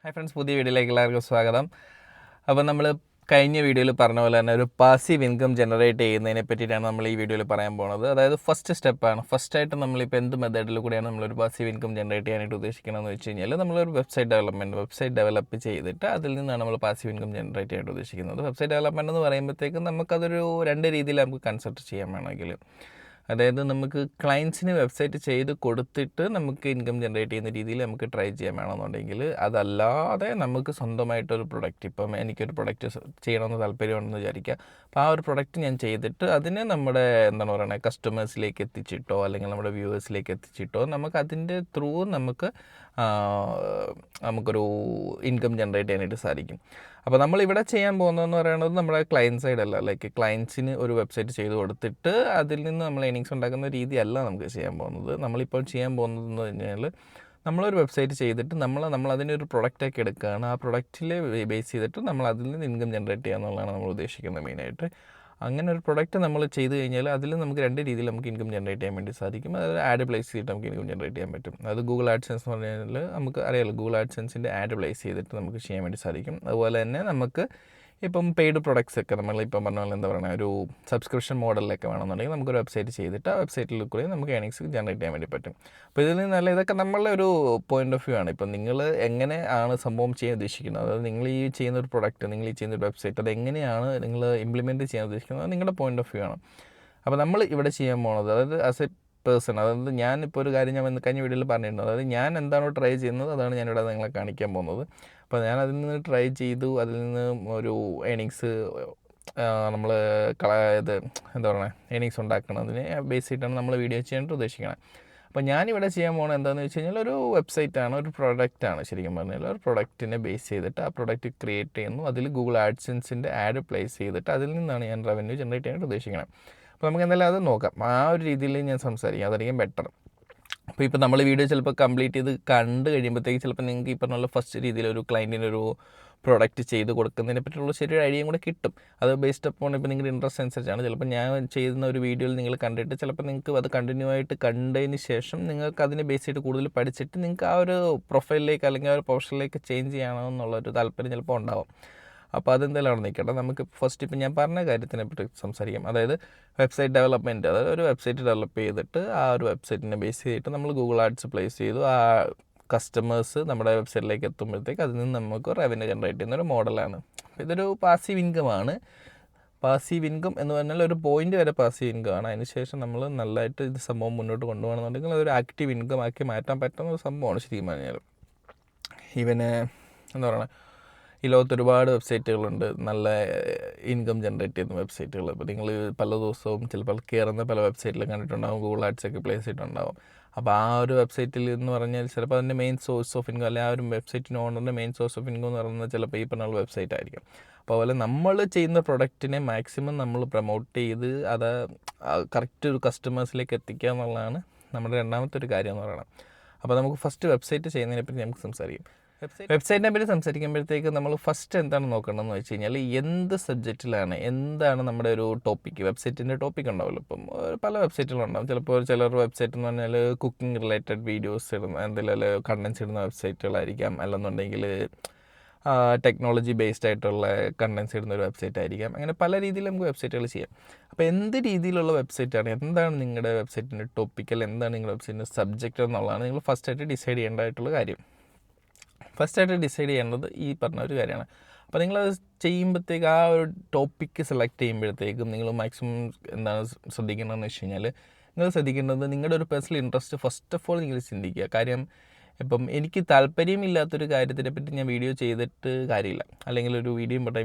Hi friends, പുതിയ വീഡിയോയിലേക്ക് എല്ലാവർക്കും സ്വാഗതം. അപ്പോൾ നമ്മൾ കഴിഞ്ഞ വീഡിയോയിൽ പറഞ്ഞ പോലെ തന്നെ ഒരു പാസീവ് ഇൻകം ജനറേറ്റ് ചെയ്യുന്നതിനെ പറ്റിയിട്ടാണ് നമ്മൾ ഈ വീഡിയോയിൽ പറയാൻ പോകുന്നത്. അതായത് ഫസ്റ്റ് സ്റ്റെപ്പാണ്. ഫസ്റ്റായിട്ട് നമ്മളിപ്പോൾ എന്ത് മെത്തേഡിൽ കൂടിയാണ് നമ്മളൊരു പാസീവ് ഇൻകം ജനറേറ്റ് ചെയ്യാനായിട്ട് ഉദ്ദേശിക്കണമെന്ന് വെച്ച് കഴിഞ്ഞാൽ നമ്മളൊരു വെബ്സൈറ്റ് ഡെവലപ്പ് ചെയ്തിട്ട് അതിൽ നിന്നാണ് നമ്മൾ പാസീവ് ഇൻകം ജനറേറ്റ് ചെയ്യാനായിട്ട് ഉദ്ദേശിക്കുന്നത്. വെബ്സൈറ്റ് ഡെവലപ്മെൻറ്റ് എന്ന് പറയുമ്പോഴത്തേക്കും നമുക്കതൊരു രണ്ട് രീതിയിൽ നമുക്ക് കൺസിഡർ ചെയ്യാൻ വേണമെങ്കിൽ, അതായത് നമുക്ക് ക്ലയൻസിന് വെബ്സൈറ്റ് ചെയ്ത് കൊടുത്തിട്ട് നമുക്ക് ഇൻകം ജനറേറ്റ് ചെയ്യുന്ന രീതിയിൽ നമുക്ക് ട്രൈ ചെയ്യാൻ വേണമെന്നുണ്ടെങ്കിൽ, അതല്ലാതെ നമുക്ക് സ്വന്തമായിട്ടൊരു പ്രൊഡക്റ്റ്, ഇപ്പം എനിക്കൊരു പ്രൊഡക്റ്റ് ചെയ്യണമെന്ന് താല്പര്യമുണ്ടെന്ന് വിചാരിക്കുക. അപ്പോൾ ആ ഒരു പ്രൊഡക്റ്റ് ഞാൻ ചെയ്തിട്ട് അതിനെ നമ്മുടെ എന്താണ് പറയുന്നത് കസ്റ്റമേഴ്സിലേക്ക് എത്തിച്ചിട്ടോ അല്ലെങ്കിൽ നമ്മുടെ വ്യൂവേഴ്സിലേക്ക് എത്തിച്ചിട്ടോ നമുക്ക് അതിൻ്റെ ത്രൂ നമുക്കൊരു ഇൻകം ജനറേറ്റ് ചെയ്യാനായിട്ട് സാധിക്കും. അപ്പോൾ നമ്മളിവിടെ ചെയ്യാൻ പോകുന്നതെന്ന് പറയുന്നത് നമ്മുടെ ക്ലയൻറ്റ് സൈഡല്ല, ലൈക്ക് ക്ലയൻസിന് ഒരു വെബ്സൈറ്റ് ചെയ്ത് കൊടുത്തിട്ട് അതിൽ നിന്ന് നമ്മൾ ഏണിങ്സ് ഉണ്ടാക്കുന്ന രീതിയല്ല നമുക്ക് ചെയ്യാൻ പോകുന്നത്. നമ്മളിപ്പോൾ ചെയ്യാൻ പോകുന്നതെന്ന് പറഞ്ഞാൽ നമ്മളൊരു വെബ്സൈറ്റ് ചെയ്തിട്ട് നമ്മൾ അതിനൊരു പ്രൊഡക്റ്റാക്കി എടുക്കുകയാണ്. ആ പ്രൊഡക്റ്റിൽ ബേസ് ചെയ്തിട്ട് നമ്മൾ അതിൽ നിന്ന് ഇൻകം ജനറേറ്റ് ചെയ്യുക എന്നുള്ളതാണ് നമ്മൾ ഉദ്ദേശിക്കുന്നത് മെയിനായിട്ട്. അങ്ങനെ ഒരു പ്രൊഡക്റ്റ് നമ്മൾ ചെയ്ത് കഴിഞ്ഞാൽ അതിൽ നമുക്ക് രണ്ട് രീതിയിൽ നമുക്ക് ഇൻകം ജനറേറ്റ് ചെയ്യാൻ വേണ്ടി സാധിക്കും. അതായത് ആഡ് പ്ലേസ് ചെയ്തിട്ട് നമുക്ക് ഇൻകം ജനറേറ്റ് ചെയ്യാൻ പറ്റും. അത് ഗൂഗിൾ ആഡ്സെൻസ് എന്ന് പറഞ്ഞാൽ നമുക്ക് അറിയാമല്ലോ, ഗൂഗിൾ ആഡ്സെൻസിൻ്റെ ആഡ് പ്ലേസ് ചെയ്തിട്ട് നമുക്ക് ചെയ്യാൻ വേണ്ടി സാധിക്കും. അതുപോലെ തന്നെ നമുക്ക് ഇപ്പം പെയ്ഡ് പ്രൊഡക്ട്സ് ഒക്കെ നമ്മളിപ്പം പറഞ്ഞ പോലെ എന്താ പറയുക, ഒരു സബ്സ്ക്രിപ്ഷൻ മോഡലിലൊക്കെ വേണമെന്നുണ്ടെങ്കിൽ നമുക്കൊരു വെബ്സൈറ്റ് ചെയ്തിട്ട് ആ വെബ്സൈറ്റിൽ കൂടി നമുക്ക് ഏണിങ്സ് ജനറേറ്റ് ചെയ്യാൻ വേണ്ടി പറ്റും. അപ്പോൾ ഇതിൽ നിന്നല്ല, ഇതൊക്കെ നമ്മളുടെ ഒരു പോയിൻ്റ് ഓഫ് വ്യൂ ആണ്. ഇപ്പം നിങ്ങൾ എങ്ങനെയാണ് സംഭവം ചെയ്യാൻ ഉദ്ദേശിക്കുന്നത്, അതായത് നിങ്ങൾ ഈ ചെയ്യുന്ന ഒരു പ്രൊഡക്റ്റ്, നിങ്ങൾ ഈ ചെയ്യുന്ന ഒരു വെബ്സൈറ്റ്, അത് എങ്ങനെയാണ് നിങ്ങൾ ഇംപ്ലിമെൻറ്റ് ചെയ്യാൻ ഉദ്ദേശിക്കുന്നത്, അത് നിങ്ങളുടെ പോയിൻ്റ് ഓഫ് വ്യൂ ആണ്. അപ്പോൾ നമ്മൾ ഇവിടെ ചെയ്യാൻ പോകുന്നത്, അതായത് ആസ് എ പേഴ്സൺ, അതായത് ഞാനിപ്പോൾ ഒരു കാര്യം ഞാൻ കഴിഞ്ഞ വീഡിയോയിൽ പറഞ്ഞിരുന്നു, അതായത് ഞാൻ എന്താണോ ട്രൈ ചെയ്യുന്നത് അതാണ് ഞാനിവിടെ നിങ്ങളെ കാണിക്കാൻ പോകുന്നത്. അപ്പോൾ ഞാൻ അതിൽ നിന്ന് ട്രൈ ചെയ്തു, അതിൽ നിന്ന് ഒരു ഏണിങ്സ് നമ്മൾ ഇത് എന്താ പറയുക ഏണിങ്സ് ഉണ്ടാക്കുന്നതിനെ ബേസ് ചെയ്തിട്ടാണ് നമ്മൾ വീഡിയോ ചെയ്യാനായിട്ട് ഉദ്ദേശിക്കുന്നത്. അപ്പോൾ ഞാനിവിടെ ചെയ്യാൻ പോകുന്നത് എന്താണെന്ന് വെച്ച് കഴിഞ്ഞാൽ ഒരു വെബ്സൈറ്റാണ്, ഒരു പ്രൊഡക്റ്റാണ്. ശരിക്കും പറഞ്ഞാൽ ഒരു പ്രൊഡക്റ്റിനെ ബേസ് ചെയ്തിട്ട് ആ പ്രൊഡക്റ്റ് ക്രിയേറ്റ് ചെയ്യുന്നു, അതിൽ ഗൂഗിൾ ആഡ്സെൻസിൻ്റെ ആഡ് പ്ലേസ് ചെയ്തിട്ട് അതിൽ നിന്നാണ് ഞാൻ റവന്യൂ ജനറേറ്റ് ചെയ്യാനായിട്ട് ഉദ്ദേശിക്കുന്നത്. അപ്പോൾ നമുക്ക് എന്തായാലും അത് നോക്കാം. ആ ഒരു രീതിയിൽ ഞാൻ സംസാരിക്കാം, അതായിരിക്കും ബെറ്റർ. അപ്പോൾ ഇപ്പോൾ നമ്മൾ വീഡിയോ ചിലപ്പോൾ കംപ്ലീറ്റ് ചെയ്ത് കണ്ട് കഴിയുമ്പോഴത്തേക്ക് ചിലപ്പോൾ നിങ്ങൾക്ക് ഈ പറഞ്ഞുള്ള ഫസ്റ്റ് രീതിയിൽ ഒരു ക്ലയൻറ്റിനൊരു പ്രൊഡക്റ്റ് ചെയ്ത് കൊടുക്കുന്നതിനെ പറ്റിയുള്ള ശരിയൊരു ഐഡിയയും കൂടെ കിട്ടും. അത് ബേസ്ഡ് അപ്പോൺ ഇപ്പോൾ നിങ്ങളുടെ ഇൻട്രസ്റ്റ് അനുസരിച്ചാണ്. ചിലപ്പോൾ ഞാൻ ചെയ്യുന്ന ഒരു വീഡിയോയിൽ നിങ്ങൾ കണ്ടിട്ട് ചിലപ്പോൾ നിങ്ങൾക്ക് അത് കണ്ടിന്യൂ ആയിട്ട് കണ്ടതിന് ശേഷം നിങ്ങൾക്ക് അതിനെ ബേസ് ചെയ്ത് കൂടുതൽ പഠിച്ചിട്ട് നിങ്ങൾക്ക് ആ ഒരു പ്രൊഫൈലിലേക്ക് അല്ലെങ്കിൽ ആ ഒരു പ്രൊഫഷനിലേക്ക് ചേഞ്ച് ചെയ്യണമെന്നുള്ളൊരു താല്പര്യം ചിലപ്പോൾ ഉണ്ടാവും. അപ്പോൾ അതെന്തെങ്കിലും അവിടെ നിൽക്കട്ടെ. നമുക്ക് ഫസ്റ്റ് ഇപ്പം ഞാൻ പറഞ്ഞ കാര്യത്തിനെ പറ്റി സംസാരിക്കാം. അതായത് വെബ്സൈറ്റ് ഡെവലപ്മെൻറ്റ്, അതായത് ഒരു വെബ്സൈറ്റ് ഡെവലപ്പ് ചെയ്തിട്ട് ആ ഒരു വെബ്സൈറ്റിനെ ബേസ് ചെയ്തിട്ട് നമ്മൾ ഗൂഗിൾ ആഡ്സ് പ്ലേസ് ചെയ്തു. ആ കസ്റ്റമേഴ്സ് നമ്മുടെ വെബ്സൈറ്റിലേക്ക് എത്തുമ്പോഴത്തേക്ക് അതിൽ നിന്ന് നമുക്ക് റവന്യൂ ജനറേറ്റ് ചെയ്യുന്നൊരു മോഡലാണ്. ഇതൊരു പാസീവ് ഇൻകമാണ്. പാസീവ് ഇൻകം എന്ന് പറഞ്ഞാൽ ഒരു പോയിൻ്റ് വരെ പാസീവ് ഇൻകം ആണ്. അതിനുശേഷം നമ്മൾ നല്ലതായിട്ട് ഇത് സംഭവം മുന്നോട്ട് കൊണ്ടുപോകണമെന്നുണ്ടെങ്കിൽ അതൊരു ആക്റ്റീവ് ഇൻകം ആക്കി മാറ്റാൻ പറ്റുന്ന ഒരു സംഭവമാണ് ശരിക്കും പറഞ്ഞാൽ. ഇവന് എന്താ പറയുക, ഈ ലോകത്ത് ഒരുപാട് വെബ്സൈറ്റുകളുണ്ട്, നല്ല ഇൻകം ജനറേറ്റ് ചെയ്യുന്ന വെബ്സൈറ്റുകൾ. ഇപ്പോൾ നിങ്ങൾ പല ദിവസവും ചിലപ്പോൾ കയറുന്ന പല വെബ്സൈറ്റിലും കണ്ടിട്ടുണ്ടാകും, ഗൂഗിൾ ആഡ്സൊക്കെ പ്ലേസ് ചെയ്തിട്ടുണ്ടാകും. അപ്പോൾ ആ ഒരു വെബ്സൈറ്റിൽ എന്ന് പറഞ്ഞാൽ ചിലപ്പോൾ അതിൻ്റെ മെയിൻ സോഴ്സ് ഓഫ് ഇൻകം, അല്ലെങ്കിൽ ആ ഒരു വെബ്സൈറ്റിന് ഓണറിൻ്റെ മെയിൻ സോഴ്സ് ഓഫ് ഇൻകം എന്ന് പറയുന്നത് ചിലപ്പോൾ ഈ പറഞ്ഞ വെബ്സൈറ്റ് ആയിരിക്കും. അപ്പോൾ അതുപോലെ നമ്മൾ ചെയ്യുന്ന പ്രൊഡക്റ്റിനെ മാക്സിമം നമ്മൾ പ്രൊമോട്ട് ചെയ്ത് അത് കറക്റ്റ് ഒരു കസ്റ്റമേഴ്സിലേക്ക് എത്തിക്കുക എന്നുള്ളതാണ് നമ്മുടെ രണ്ടാമത്തെ ഒരു കാര്യം എന്ന് പറയുന്നത്. അപ്പോൾ നമുക്ക് ഫസ്റ്റ് വെബ്സൈറ്റ് ചെയ്യുന്നതിനെ പറ്റി നമുക്ക് സംസാരിക്കും. വെബ്സൈറ്റിനെ പറ്റി സംസാരിക്കുമ്പോഴത്തേക്ക് നമ്മൾ ഫസ്റ്റ് എന്താണ് നോക്കേണ്ടതെന്ന് വെച്ച് കഴിഞ്ഞാൽ എന്ത് സബ്ജക്റ്റിലാണ്, എന്താണ് നമ്മുടെ ഒരു ടോപ്പിക്ക്, വെബ്സൈറ്റിൻ്റെ ടോപ്പിക് ഉണ്ടാവുമല്ലോ. ഇപ്പം പല വെബ്സൈറ്റുകളുണ്ടാവും. ചിലപ്പോൾ ചിലർ വെബ്സൈറ്റ് എന്ന് പറഞ്ഞാൽ കുക്കിംഗ് റിലേറ്റഡ് വീഡിയോസ് ഇടുന്ന എന്തെങ്കിലും കണ്ടൻസ് ഇടുന്ന വെബ്സൈറ്റുകളായിരിക്കാം, അല്ലെന്നുണ്ടെങ്കിൽ ടെക്നോളജി ബേസ്ഡ് ആയിട്ടുള്ള കണ്ടൻസ് ഇടുന്ന ഒരു വെബ്സൈറ്റ് ആയിരിക്കാം. അങ്ങനെ പല രീതിയിൽ നമുക്ക് വെബ്സൈറ്റുകൾ ചെയ്യാം. അപ്പോൾ എന്ത് രീതിയിലുള്ള വെബ്സൈറ്റാണ്, എന്താണ് നിങ്ങളുടെ വെബ്സൈറ്റിൻ്റെ ടോപ്പിക്കൽ, എന്താണ് നിങ്ങളുടെ വെബ്സൈറ്റിൻ്റെ സബ്ജക്റ്റ് എന്നുള്ളതാണ് നിങ്ങൾ ഫസ്റ്റായിട്ട് ഡിസൈഡ് ചെയ്യേണ്ടതായിട്ടുള്ള കാര്യം. ഫസ്റ്റായിട്ട് ഡിസൈഡ് ചെയ്യേണ്ടത് ഈ പറഞ്ഞ ഒരു കാര്യമാണ്. അപ്പോൾ നിങ്ങളത് ചെയ്യുമ്പോഴത്തേക്ക് ആ ഒരു ടോപ്പിക്ക് സെലക്ട് ചെയ്യുമ്പോഴത്തേക്കും നിങ്ങൾ മാക്സിമം എന്താണ് ശ്രദ്ധിക്കേണ്ടതെന്ന് വെച്ച് കഴിഞ്ഞാൽ, നിങ്ങൾ ശ്രദ്ധിക്കേണ്ടത് നിങ്ങളുടെ ഒരു personal interest first of all നിങ്ങൾ ചിന്തിക്കുക. കാര്യം ഇപ്പം എനിക്ക് താല്പര്യമില്ലാത്തൊരു കാര്യത്തിനെ പറ്റി ഞാൻ വീഡിയോ ചെയ്തിട്ട് കാര്യമില്ല, അല്ലെങ്കിൽ ഒരു വീഡിയോ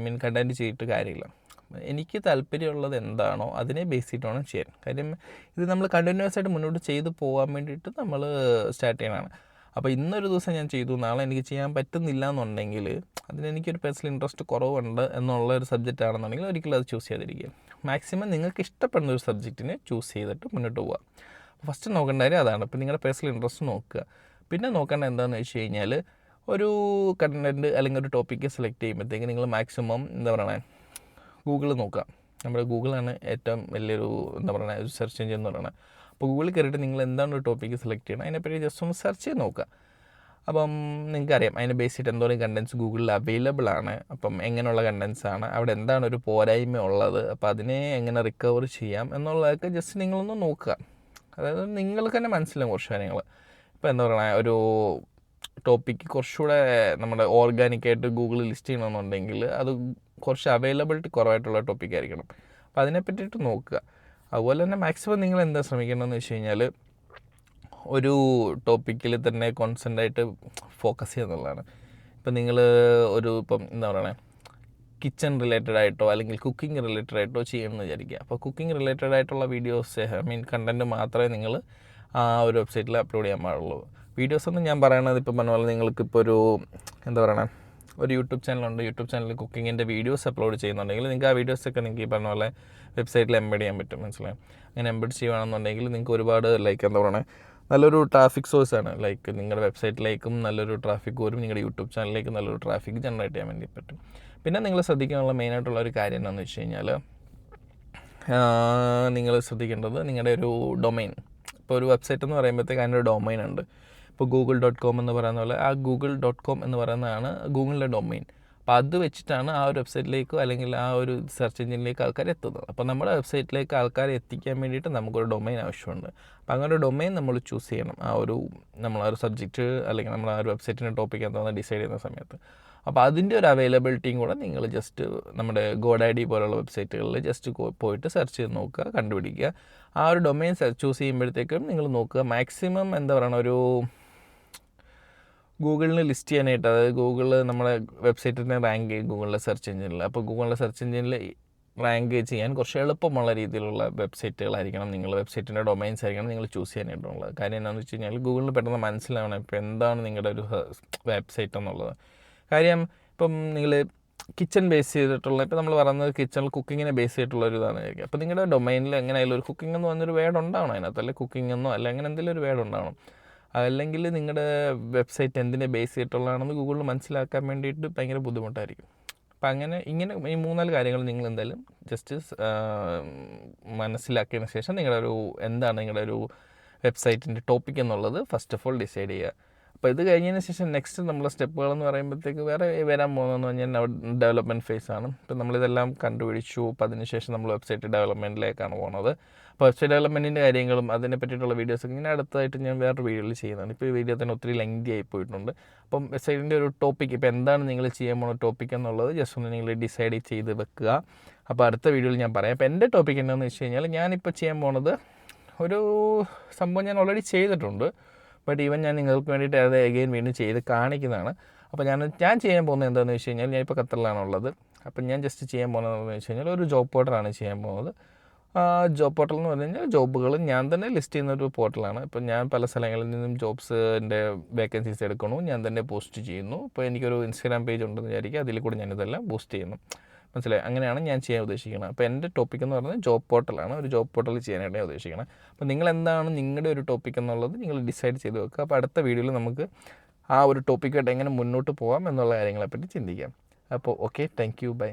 കണ്ടൻറ്റ് ചെയ്തിട്ട് കാര്യമില്ല. എനിക്ക് താല്പര്യമുള്ളത് എന്താണോ അതിനെ ബേസ് ചെയ്തിട്ട് വേണം ചെയ്യാൻ. കാര്യം ഇത് നമ്മൾ കണ്ടിന്യൂസ് ആയിട്ട് മുന്നോട്ട് ചെയ്ത് പോകാൻ വേണ്ടിയിട്ട് നമ്മൾ സ്റ്റാർട്ട് ചെയ്യണതാണ്. അപ്പോൾ ഇന്നൊരു ദിവസം ഞാൻ ചെയ്തു, നാളെ എനിക്ക് ചെയ്യാൻ പറ്റുന്നില്ല എന്നുണ്ടെങ്കിൽ അതിനെനിക്കൊരു പേഴ്സണൽ ഇൻട്രസ്റ്റ് കുറവുണ്ട് എന്നുള്ള ഒരു സബ്ജക്റ്റ് ആണെന്നുണ്ടെങ്കിൽ ഒരിക്കലും അത് ചൂസ് ചെയ്യാതിരിക്കുക. മാക്സിമം നിങ്ങൾക്ക് ഇഷ്ടപ്പെടുന്ന ഒരു സബ്ജക്റ്റിനെ ചൂസ് ചെയ്തിട്ട് മുന്നോട്ട് പോവുക. ഫസ്റ്റ് നോക്കേണ്ട കാര്യം അതാണ്. ഇപ്പോൾ നിങ്ങളുടെ പേഴ്സണൽ ഇൻട്രസ്റ്റ് നോക്കുക. പിന്നെ നോക്കേണ്ട എന്താണെന്ന് വെച്ച് കഴിഞ്ഞാൽ, ഒരു കണ്ടൻറ്റ് അല്ലെങ്കിൽ ഒരു ടോപ്പിക്ക് സെലക്ട് ചെയ്യുമ്പോഴത്തേക്ക് നിങ്ങൾ മാക്സിമം എന്താ പറയുക ഗൂഗിൾ നോക്കുക. നമ്മുടെ ഗൂഗിളാണ് ഏറ്റവും വലിയൊരു എന്താ പറയുക ഒരു സെർച്ച് എഞ്ചിൻ എന്ന് പറയുന്നത്. അപ്പോൾ ഗൂഗിളിൽ കയറിയിട്ട് നിങ്ങൾ എന്താണ് ഒരു ടോപ്പിക്ക് സെലക്ട് ചെയ്യണം അതിനെപ്പറ്റി ജസ്റ്റ് ഒന്ന് സെർച്ച് ചെയ്ത് നോക്കുക. അപ്പം നിങ്ങൾക്കറിയാം അതിനെ ബേസ് ചെയ്തിട്ട് എന്തോരം കണ്ടൻസ് ഗൂഗിളിൽ അവൈലബിൾ ആണ്, അപ്പം എങ്ങനെയുള്ള കണ്ടൻസ് ആണ്, അവിടെ എന്താണ് ഒരു പോരായ്മ ഉള്ളത്, അപ്പോൾ അതിനെ എങ്ങനെ റിക്കവർ ചെയ്യാം എന്നുള്ളതൊക്കെ ജസ്റ്റ് നിങ്ങളൊന്ന് നോക്കുക. അതായത് നിങ്ങൾക്ക് തന്നെ മനസ്സിലാവും കുറച്ച് കാര്യങ്ങൾ. ഇപ്പോൾ എന്താ പറയുക, ഒരു ടോപ്പിക്ക് കുറച്ചുകൂടെ നമ്മുടെ ഓർഗാനിക്കായിട്ട് ഗൂഗിളിൽ ലിസ്റ്റ് ചെയ്യണമെന്നുണ്ടെങ്കിൽ അത് കുറച്ച് അവൈലബിലിറ്റി കുറവായിട്ടുള്ള ടോപ്പിക് ആയിരിക്കണം. അപ്പോൾ അതിനെ പറ്റിയിട്ട് നോക്കുക. അതുപോലെ തന്നെ മാക്സിമം നിങ്ങൾ എന്താ ശ്രമിക്കണമെന്ന് വെച്ച് കഴിഞ്ഞാൽ ഒരു ടോപ്പിക്കിൽ തന്നെ കോൺസെൻട്രേറ്റ് ഫോക്കസ് ചെയ്യുക എന്നുള്ളതാണ്. ഇപ്പം നിങ്ങൾ ഇപ്പം എന്താ പറയുക, കിച്ചൺ റിലേറ്റഡ് ആയിട്ടോ അല്ലെങ്കിൽ കുക്കിംഗ് റിലേറ്റഡ് ആയിട്ടോ ചെയ്യണമെന്ന് വിചാരിക്കുക. അപ്പോൾ കുക്കിംഗ് റിലേറ്റഡ് ആയിട്ടുള്ള വീഡിയോസ് കണ്ടൻറ്റ് മാത്രമേ നിങ്ങൾ ആ ഒരു വെബ്സൈറ്റിൽ അപ്ലോഡ് ചെയ്യാൻ പാടുള്ളൂ. വീഡിയോസൊന്നും ഞാൻ പറയണത് ഇപ്പം പറഞ്ഞ പോലെ നിങ്ങൾക്കിപ്പോൾ എന്താ പറയണേ, ഒരു യൂട്യൂബ് ചാനലുണ്ട്, യൂട്യൂബ് ചാനലിൽ കുക്കിങ്ങിൻ്റെ വീഡിയോസ് അപ്ലോഡ് ചെയ്യുന്നുണ്ടെങ്കിൽ നിങ്ങൾക്ക് ആ വീഡിയോസൊക്കെ നിങ്ങൾക്ക് ഈ പറഞ്ഞ പോലെ വെബ്സൈറ്റിൽ എംബഡ് ചെയ്യാൻ പറ്റും, മനസ്സിലായി. അങ്ങനെ എംബഡ് ചെയ്യുകയാണെന്നുണ്ടെങ്കിൽ നിങ്ങൾക്ക് ഒരുപാട് എന്താ പറയുക, നല്ലൊരു ട്രാഫിക് സോഴ്സാണ്. നിങ്ങളുടെ വെബ്സൈറ്റിലേക്കും നല്ലൊരു ട്രാഫിക് വരും, നിങ്ങളുടെ യൂട്യൂബ് ചാനലിലേക്കും നല്ലൊരു ട്രാഫിക് ജനറേറ്റ് ചെയ്യാൻ വേണ്ടി പറ്റും. പിന്നെ നിങ്ങൾ ശ്രദ്ധിക്കാനുള്ള മെയിനായിട്ടുള്ള ഒരു കാര്യം എന്താണെന്ന് വെച്ച് കഴിഞ്ഞാൽ, നിങ്ങൾ ശ്രദ്ധിക്കേണ്ടത് നിങ്ങളുടെ ഒരു ഡൊമൈൻ. ഇപ്പോൾ ഒരു വെബ്സൈറ്റ് എന്ന് പറയുമ്പോഴത്തേക്ക് അതിൻ്റെ ഒരു ഡൊമൈൻ ഉണ്ട്. ഇപ്പോൾ google.com എന്ന് പറയുന്ന പോലെ ആ google.com എന്ന് പറയുന്നതാണ് ഗൂഗിളിൻ്റെ ഡൊമൈൻ. അപ്പോൾ അത് വെച്ചിട്ടാണ് ആ ഒരു വെബ്സൈറ്റിലേക്കോ അല്ലെങ്കിൽ ആ ഒരു സെർച്ച് എഞ്ചിനിലേക്ക് ആൾക്കാർ എത്തുന്നത്. അപ്പോൾ നമ്മുടെ വെബ്സൈറ്റിലേക്ക് ആൾക്കാരെ എത്തിക്കാൻ വേണ്ടിയിട്ട് നമുക്കൊരു ഡൊമൈൻ ആവശ്യമുണ്ട്. അപ്പോൾ അങ്ങനെ ഒരു ഡൊമൈൻ നമ്മൾ ചൂസ് ചെയ്യണം. നമ്മളൊരു സബ്ജക്റ്റ് അല്ലെങ്കിൽ നമ്മൾ ആ ഒരു വെബ്സൈറ്റിൻ്റെ ടോപ്പിക് എന്താണെന്ന് ഡിസൈഡ് ചെയ്യുന്ന സമയത്ത്. അപ്പോൾ അതിൻ്റെ ഒരു അവൈലബിലിറ്റിയും കൂടെ നിങ്ങൾ ജസ്റ്റ് നമ്മുടെ ഗോഡാഡി പോലുള്ള വെബ്സൈറ്റുകളിൽ ജസ്റ്റ് പോയിട്ട് സെർച്ച് ചെയ്ത് നോക്കുക, കണ്ടുപിടിക്കുക. ആ ഒരു ഡൊമൈൻ ചൂസ് ചെയ്യുമ്പോഴത്തേക്കും നിങ്ങൾ നോക്കുക മാക്സിമം എന്താ പറയുക, ഗൂഗിളിന് ലിസ്റ്റ് ചെയ്യാനായിട്ട്, അതായത് ഗൂഗിൾ നമ്മുടെ വെബ്സൈറ്റിനെ റാങ്ക് ചെയ്യും ഗൂഗിളിലെ സെർച്ച് എഞ്ചിനിൽ. അപ്പോൾ ഗൂഗിളിലെ സെർച്ച് എഞ്ചിനിൽ റാങ്ക് ചെയ്യാൻ കുറച്ച് എളുപ്പമുള്ള രീതിയിലുള്ള വെബ്സൈറ്റുകളായിരിക്കണം, വെബ്സൈറ്റിൻ്റെ ഡൊമൈൻസ് ആയിരിക്കണം നിങ്ങൾ ചൂസ് ചെയ്യാനായിട്ടുള്ളത്. കാര്യം എന്താണെന്ന് വെച്ച് കഴിഞ്ഞാൽ ഗൂഗിളിന് പെട്ടെന്ന് മനസ്സിലാവണം ഇപ്പോൾ എന്താണ് നിങ്ങളുടെ ഒരു വെബ്സൈറ്റ് എന്നുള്ളത്. കാര്യം ഇപ്പം നിങ്ങൾ കിച്ചൺ ബേസ് ചെയ്തിട്ടുള്ള, ഇപ്പോൾ നമ്മൾ പറയുന്നത് കിച്ചണിൽ കുക്കിങ്ങിനെ ബേസ് ചെയ്തിട്ടുള്ള ഒരു ഇതാണ് ആയിരിക്കും. അപ്പോൾ നിങ്ങളുടെ ഡൊമൈനിൽ എങ്ങനെയായാലും ഒരു കുക്കിംഗ് എന്ന് പറഞ്ഞൊരു വേർഡ് ഉണ്ടാവണം അതിനകത്ത്, അല്ലെങ്കിൽ കുക്കിംഗ് എന്നോ അല്ലെങ്കിൽ അങ്ങനെ എന്തെങ്കിലും ഒരു വേർഡ് ഉണ്ടാവണം. അല്ലെങ്കിൽ നിങ്ങളുടെ വെബ്സൈറ്റ് എന്തിനെ ബേസ് ചെയ്തിട്ടുള്ളതാണെന്ന് ഗൂഗിളിൽ മനസ്സിലാക്കാൻ വേണ്ടിയിട്ട് ഭയങ്കര ബുദ്ധിമുട്ടായിരിക്കും. അപ്പം ഇങ്ങനെ ഈ 3-4 കാര്യങ്ങൾ നിങ്ങൾ എന്തായാലും ജസ്റ്റ് മനസ്സിലാക്കിയതിന് ശേഷം എന്താണ് നിങ്ങളുടെ ഒരു വെബ്സൈറ്റിൻ്റെ ടോപ്പിക് എന്നുള്ളത് ഫസ്റ്റ് ഓഫ് ഓൾ ഡിസൈഡ് ചെയ്യുക. അപ്പോൾ ഇത് കഴിഞ്ഞതിന് ശേഷം നെക്സ്റ്റ് നമ്മളെ സ്റ്റെപ്പുകൾ എന്ന് പറയുമ്പോഴത്തേക്ക് വരാൻ പോകുന്നതെന്ന് പറഞ്ഞാൽ ഡെവലപ്മെൻറ്റ് ഫേസാണ്. ഇപ്പം നമ്മളിതെല്ലാം കണ്ടുപിടിച്ചു. അപ്പോൾ അതിനുശേഷം നമ്മൾ വെബ്സൈറ്റ് ഡെവലപ്മെൻറ്റിലേക്കാണ് പോകുന്നത്. അപ്പോൾ വെബ്സൈറ്റ് ഡെവലപ്മെൻറ്റിൻ്റെ കാര്യങ്ങളും അതിനെ പറ്റിയിട്ടുള്ള വീഡിയോസൊക്കെ ഇങ്ങനെ അടുത്തായിട്ട് ഞാൻ വേറൊരു വീഡിയോയിൽ ചെയ്യുന്നതാണ്. ഇപ്പോൾ ഈ വീഡിയോ തന്നെ ഒത്തിരി ലെങ്തി ആയി പോയിട്ടുണ്ട്. അപ്പം വെബ്സൈറ്റിൻ്റെ ഒരു ടോപ്പിക്, ഇപ്പോൾ എന്താണ് നിങ്ങൾ ചെയ്യാൻ പോകുന്ന ടോപ്പിക് എന്നുള്ളത് ജസ്റ്റ് ഒന്ന് നിങ്ങൾ ഡിസൈഡ് ചെയ്ത് വെക്കുക. അപ്പോൾ അടുത്ത വീഡിയോയിൽ ഞാൻ പറയാം. അപ്പോൾ എൻ്റെ ടോപ്പിക് എന്താണെന്ന് വെച്ച് കഴിഞ്ഞാൽ, ഞാനിപ്പോൾ ചെയ്യാൻ പോകുന്നത് ഒരു സംഭവം ഞാൻ ഓൾറെഡി ചെയ്തിട്ടുണ്ട്, ബട്ട് ഈവൻ ഞാൻ നിങ്ങൾക്ക് വേണ്ടിയിട്ട് അത് അഗെയിൻ വീണ്ടും ചെയ്ത് കാണിക്കുന്നതാണ്. അപ്പോൾ ഞാൻ ചെയ്യാൻ പോകുന്നത് എന്താണെന്ന് വെച്ച് കഴിഞ്ഞാൽ, ഞാനിപ്പോൾ ഖത്തറിലാണുള്ളത്. അപ്പം ഞാൻ ജസ്റ്റ് ചെയ്യാൻ പോകുന്നതെന്ന് വെച്ച് കഴിഞ്ഞാൽ ഒരു ജോബ് പോർട്ടലാണ് ചെയ്യാൻ പോകുന്നത്. ജോബ് പോർട്ടൽ എന്ന് പറഞ്ഞു കഴിഞ്ഞാൽ ജോബുകൾ ഞാൻ തന്നെ ലിസ്റ്റ് ചെയ്യുന്ന ഒരു പോർട്ടലാണ്. ഇപ്പോൾ ഞാൻ പല സ്ഥലങ്ങളിൽ നിന്നും ജോബ്സിൻ്റെ വേക്കൻസീസ് എടുക്കണു, ഞാൻ തന്നെ പോസ്റ്റ് ചെയ്യുന്നു. ഇപ്പോൾ എനിക്കൊരു ഇൻസ്റ്റാഗ്രാം പേജ് ഉണ്ടെന്ന് വിചാരിക്കുക, അതിൽ കൂടെ ഞാനിതെല്ലാം ബൂസ്റ്റ് ചെയ്യുന്നു, മനസ്സിലായി. അങ്ങനെയാണ് ഞാൻ ചെയ്യാൻ ഉദ്ദേശിക്കുന്നത്. അപ്പോൾ എൻ്റെ ടോപ്പിക് എന്ന് പറയുന്നത് ജോബ് പോർട്ടലാണ്, ഒരു ജോബ് പോർട്ടൽ ചെയ്യാനായിട്ട് ഞാൻ ഉദ്ദേശിക്കുന്നത്. അപ്പോൾ നിങ്ങൾ എന്താണ് നിങ്ങളുടെ ഒരു ടോപ്പിക് എന്നുള്ളത് നിങ്ങൾ ഡിസൈഡ് ചെയ്ത് വെക്കുക. അപ്പോൾ അടുത്ത വീഡിയോയിൽ നമുക്ക് ആ ഒരു ടോപ്പിക്കായിട്ട് എങ്ങനെ മുന്നോട്ട് പോകാം എന്നുള്ള കാര്യങ്ങളെപ്പറ്റി ചിന്തിക്കാം. അപ്പോൾ ഓക്കെ, താങ്ക് യു, ബൈ.